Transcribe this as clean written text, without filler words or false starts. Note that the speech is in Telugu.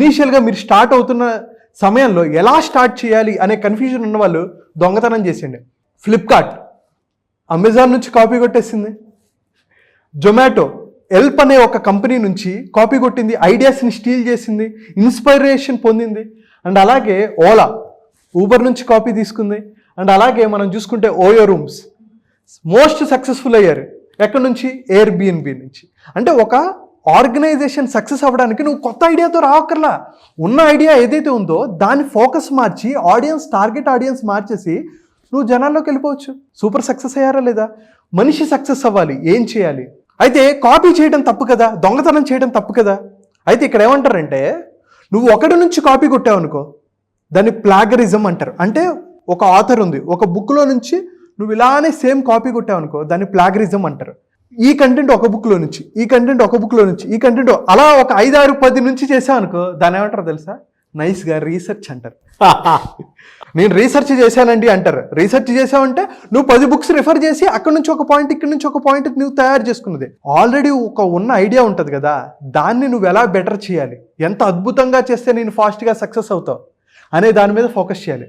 ఇనీషియల్గా మీరు స్టార్ట్ అవుతున్న సమయంలో ఎలా స్టార్ట్ చేయాలి అనే కన్ఫ్యూజన్ ఉన్న వాళ్ళు దొంగతనం చేసిండే. ఫ్లిప్కార్ట్ అమెజాన్ నుంచి కాపీ కొట్టేసింది. జొమాటో ఎల్ప్ అనే ఒక కంపెనీ నుంచి కాపీ కొట్టింది, ఐడియాస్ని స్టీల్ చేసింది, ఇన్స్పైరేషన్ పొందింది. అండ్ అలాగే ఓలా ఊబర్ నుంచి కాపీ తీసుకుంది. అండ్ అలాగే మనం చూసుకుంటే ఓయో రూమ్స్ మోస్ట్ సక్సెస్ఫుల్ అయ్యారు. ఎక్కడి నుంచి? ఎయిర్బిఎన్బి నుంచి. అంటే ఒక ఆర్గనైజేషన్ సక్సెస్ అవ్వడానికి నువ్వు కొత్త ఐడియాతో రావక్కర్లా. ఉన్న ఐడియా ఏదైతే ఉందో దాన్ని ఫోకస్ మార్చి టార్గెట్ ఆడియన్స్ మార్చేసి నువ్వు జనాల్లోకి వెళ్ళిపోవచ్చు. సూపర్ సక్సెస్ అయ్యారా లేదా? మనిషి సక్సెస్ అవ్వాలి, ఏం చేయాలి? అయితే కాపీ చేయడం తప్పు కదా, దొంగతనం చేయడం తప్పు కదా. అయితే ఇక్కడ ఏమంటారంటే, నువ్వు ఒకటి నుంచి కాపీ కొట్టావు అనుకో దాన్ని ప్లాగరిజం అంటారు. అంటే ఒక ఆథర్ ఉంది, ఒక బుక్లో నుంచి నువ్వు ఇలానే సేమ్ కాపీ కొట్టావు అనుకో దాన్ని ప్లాగరిజం అంటారు. ఈ కంటెంట్ ఒక బుక్లో నుంచి, ఈ కంటెంట్ ఒక బుక్లో నుంచి, ఈ కంటెంట్ అలా ఒక 5, 6, 10 నుంచి చేసావు అనుకో దాన్ని ఏమంటారు తెలుసా? నైస్గా రీసెర్చ్ అంటారు. నేను రీసెర్చ్ చేశానండి అంటారు. రీసెర్చ్ చేసావంటే నువ్వు 10 బుక్స్ రిఫర్ చేసి అక్కడ నుంచి ఒక పాయింట్, ఇక్కడ నుంచి ఒక పాయింట్ నువ్వు తయారు చేసుకున్నది. ఆల్రెడీ ఒక ఉన్న ఐడియా ఉంటుంది కదా, దాన్ని నువ్వు ఎలా బెటర్ చేయాలి, ఎంత అద్భుతంగా చేస్తే నేను ఫాస్ట్గా సక్సెస్ అవుతావు అనే దాని మీద ఫోకస్ చేయాలి.